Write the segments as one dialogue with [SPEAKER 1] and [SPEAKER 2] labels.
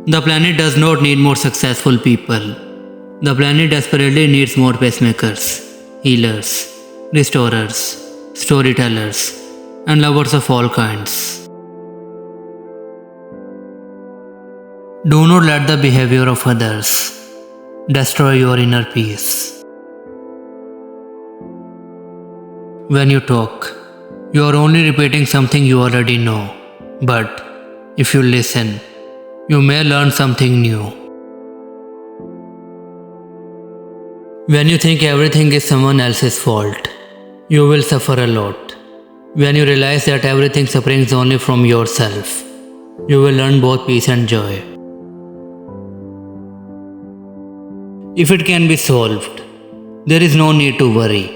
[SPEAKER 1] The planet does not need more successful people. The planet desperately needs more pacemakers, healers, restorers, storytellers, and lovers of all kinds. Do not let the behavior of others destroy your inner peace. When you talk, you are only repeating something you already know, but if you listen, you may learn something new. When you think everything is someone else's fault, you will suffer a lot. When you realize that everything springs only from yourself, you will learn both peace and joy. If it can be solved, there is no need to worry.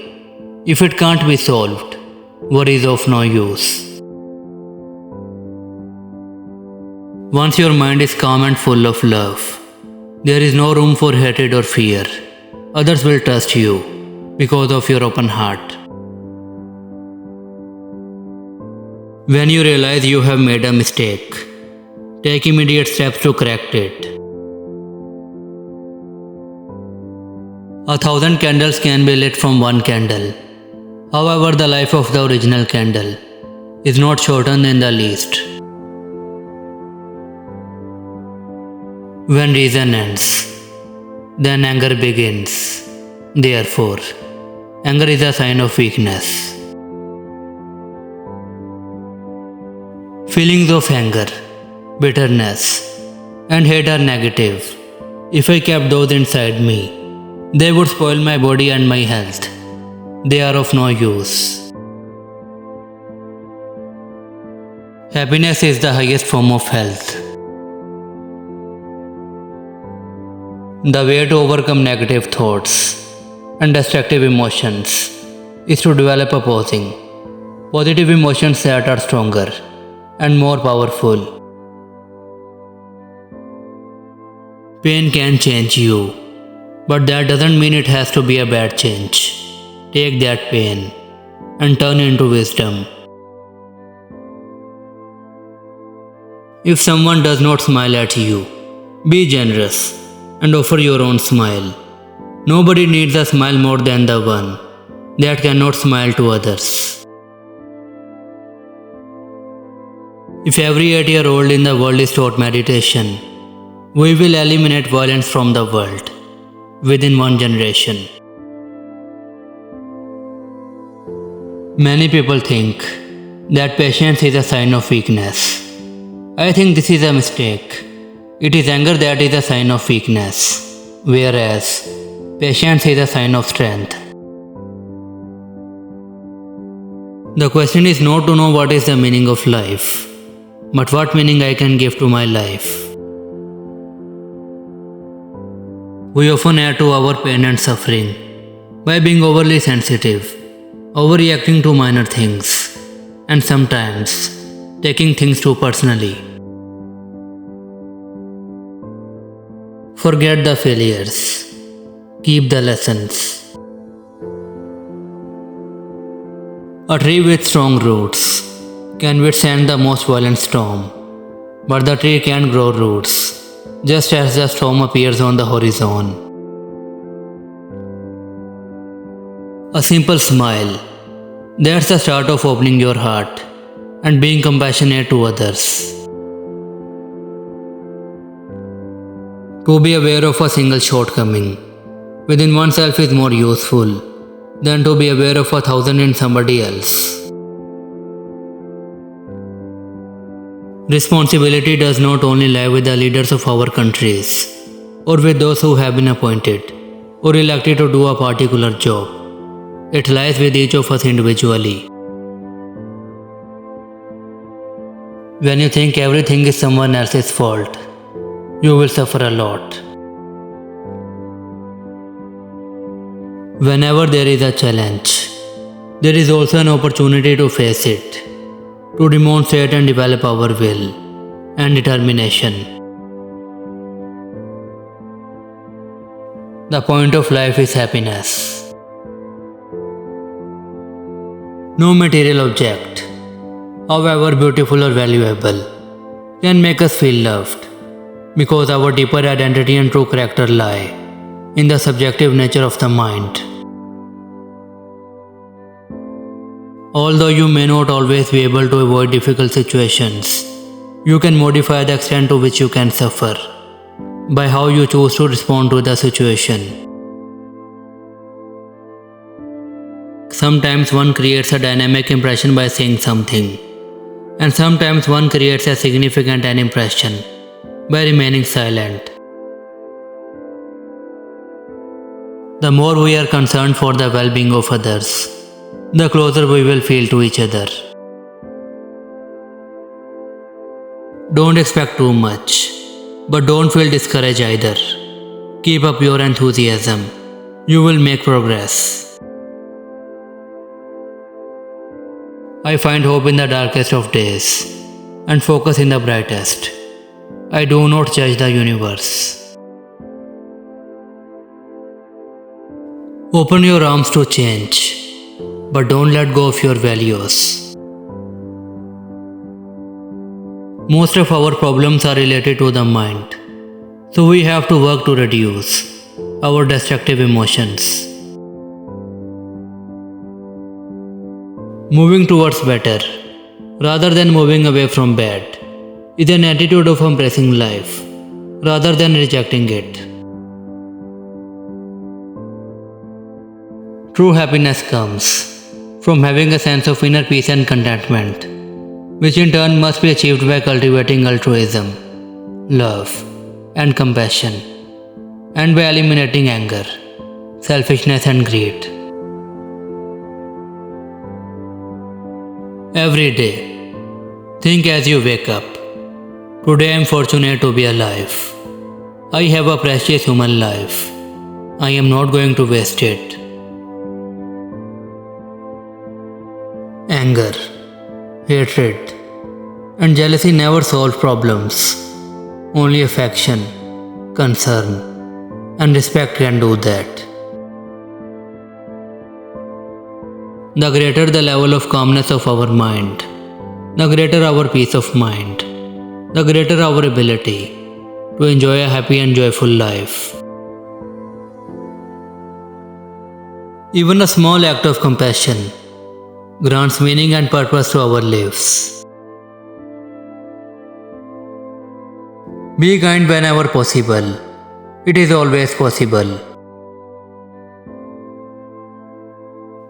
[SPEAKER 1] If it can't be solved, worry is of no use. Once your mind is calm and full of love, there is no room for hatred or fear. Others will trust you because of your open heart. When you realize you have made a mistake, take immediate steps to correct it. 1,000 candles can be lit from one candle. However, the life of the original candle is not shortened in the least. When reason ends, then anger begins. Therefore, anger is a sign of weakness. Feelings of anger, bitterness, and hate are negative. If I kept those inside me, they would spoil my body and my health. They are of no use. Happiness is the highest form of health. The way to overcome negative thoughts and destructive emotions is to develop opposing, positive emotions that are stronger and more powerful. Pain can change you, but that doesn't mean it has to be a bad change. Take that pain and turn it into wisdom. If someone does not smile at you, be generous and offer your own smile. Nobody needs a smile more than the one that cannot smile to others. If every 8-year-old in the world is taught meditation, we will eliminate violence from the world within one generation. Many people think that patience is a sign of weakness. I think this is a mistake. It is anger that is a sign of weakness, whereas patience is a sign of strength. The question is not to know what is the meaning of life, but what meaning I can give to my life. We often add to our pain and suffering by being overly sensitive, overreacting to minor things, and sometimes taking things too personally. Forget the failures. Keep the lessons. A tree with strong roots can withstand the most violent storm, but the tree can't grow roots just as the storm appears on the horizon. A simple smile, that's the start of opening your heart and being compassionate to others. To be aware of a single shortcoming within oneself is more useful than to be aware of 1,000 in somebody else. Responsibility does not only lie with the leaders of our countries or with those who have been appointed or elected to do a particular job. It lies with each of us individually. When you think everything is someone else's fault, you will suffer a lot. Whenever there is a challenge, there is also an opportunity to face it, to demonstrate and develop our will and determination. The point of life is happiness. No material object, however beautiful or valuable, can make us feel loved, because our deeper identity and true character lie in the subjective nature of the mind. Although you may not always be able to avoid difficult situations, you can modify the extent to which you can suffer by how you choose to respond to the situation. Sometimes one creates a dynamic impression by saying something, and sometimes one creates a significant impression by remaining silent. The more we are concerned for the well-being of others, the closer we will feel to each other. Don't expect too much, but don't feel discouraged either. Keep up your enthusiasm. You will make progress. I find hope in the darkest of days and focus in the brightest. I do not judge the universe. Open your arms to change, but don't let go of your values. Most of our problems are related to the mind, so we have to work to reduce our destructive emotions. Moving towards better, rather than moving away from bad, is an attitude of embracing life, rather than rejecting it. True happiness comes from having a sense of inner peace and contentment, which in turn must be achieved by cultivating altruism, love, and compassion, and by eliminating anger, selfishness, and greed. Every day, think as you wake up, today I am fortunate to be alive. I have a precious human life. I am not going to waste it. Anger, hatred, and jealousy never solve problems. Only affection, concern, and respect can do that. The greater the level of calmness of our mind, the greater our peace of mind, the greater our ability to enjoy a happy and joyful life. Even a small act of compassion grants meaning and purpose to our lives. Be kind whenever possible. It is always possible.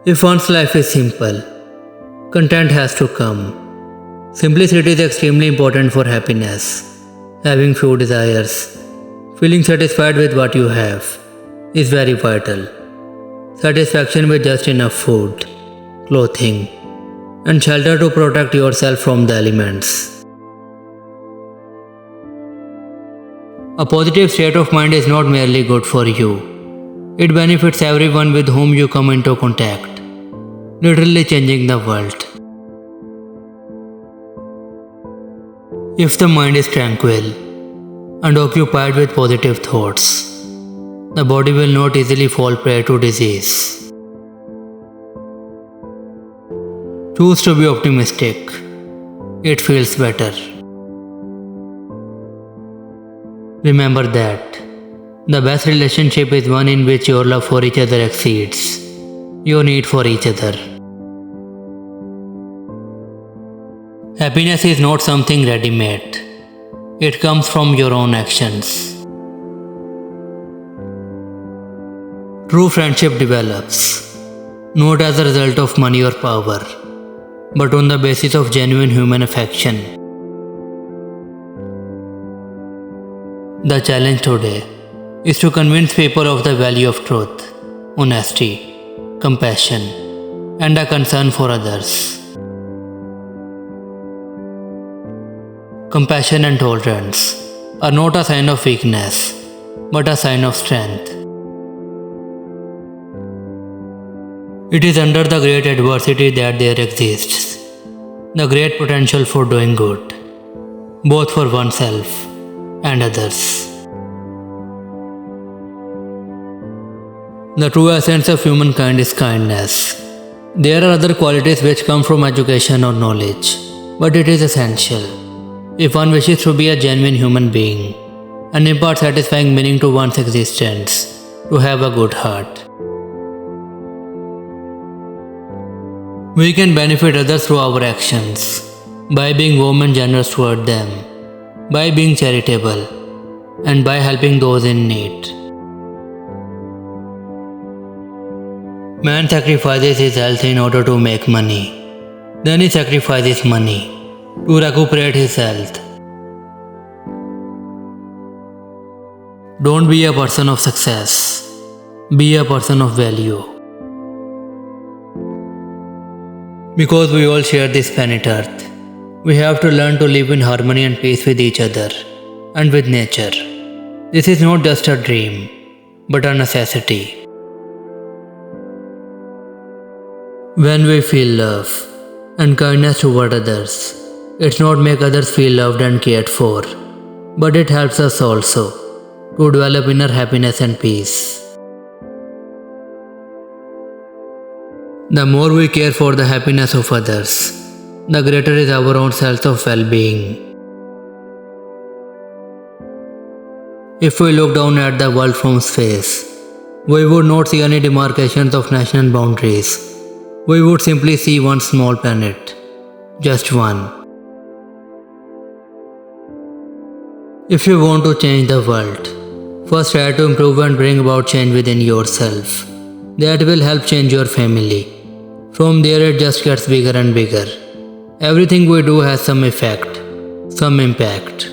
[SPEAKER 1] If one's life is simple, content has to come. Simplicity is extremely important for happiness. Having few desires, feeling satisfied with what you have, is very vital. Satisfaction with just enough food, clothing, and shelter to protect yourself from the elements. A positive state of mind is not merely good for you. It benefits everyone with whom you come into contact, literally changing the world. If the mind is tranquil and occupied with positive thoughts, the body will not easily fall prey to disease. Choose to be optimistic. It feels better. Remember that the best relationship is one in which your love for each other exceeds your need for each other. Happiness is not something ready-made. It comes from your own actions. True friendship develops not as a result of money or power, but on the basis of genuine human affection. The challenge today is to convince people of the value of truth, honesty, compassion, and a concern for others. Compassion and tolerance are not a sign of weakness, but a sign of strength. It is under the great adversity that there exists the great potential for doing good, both for oneself and others. The true essence of humankind is kindness. There are other qualities which come from education or knowledge, but it is essential. If one wishes to be a genuine human being, and impart satisfying meaning to one's existence, to have a good heart. We can benefit others through our actions, by being warm and generous toward them, by being charitable, and by helping those in need. Man sacrifices his health in order to make money. Then he sacrifices money to recuperate his health. Don't be a person of success. Be a person of value. Because we all share this planet Earth, we have to learn to live in harmony and peace with each other and with nature. This is not just a dream, but a necessity. When we feel love and kindness toward others, it's not make others feel loved and cared for, but it helps us also to develop inner happiness and peace. The more we care for the happiness of others, the greater is our own sense of well-being. If we look down at the world from space, we would not see any demarcations of national boundaries. We would simply see one small planet, just one. If you want to change the world, first try to improve and bring about change within yourself. That will help change your family. From there it just gets bigger and bigger. Everything we do has some effect, some impact.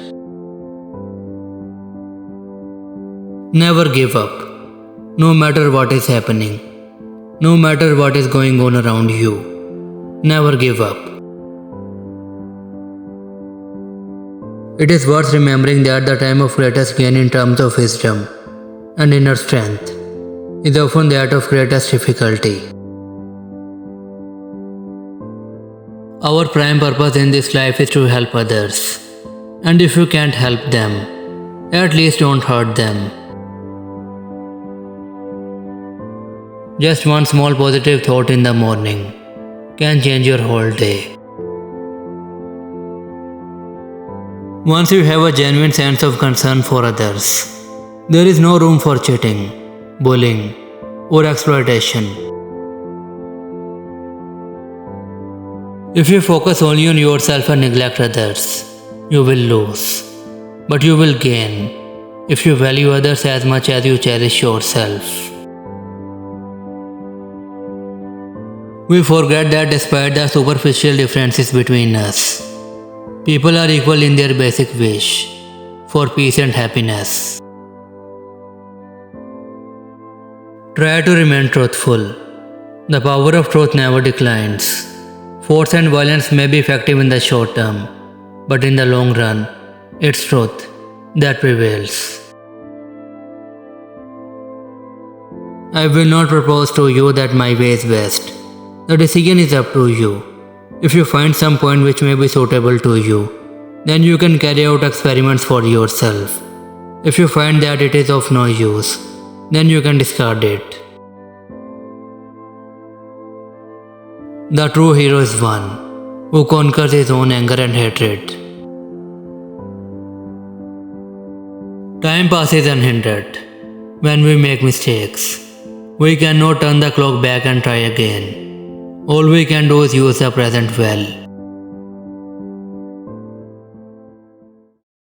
[SPEAKER 1] Never give up, no matter what is happening, no matter what is going on around you. Never give up. It is worth remembering that the time of greatest gain in terms of wisdom and inner strength is often that of greatest difficulty. Our prime purpose in this life is to help others, and if you can't help them, at least don't hurt them. Just one small positive thought in the morning can change your whole day. Once you have a genuine sense of concern for others, there is no room for cheating, bullying, or exploitation. If you focus only on yourself and neglect others, you will lose. But you will gain if you value others as much as you cherish yourself. We forget that despite the superficial differences between us, people are equal in their basic wish for peace and happiness. Try to remain truthful. The power of truth never declines. Force and violence may be effective in the short term, but in the long run, it's truth that prevails. I will not propose to you that my way is best. The decision is up to you. If you find some point which may be suitable to you, then you can carry out experiments for yourself. If you find that it is of no use, then you can discard it. The true hero is one who conquers his own anger and hatred. Time passes unhindered. When we make mistakes, we cannot turn the clock back and try again. All we can do is use the present well.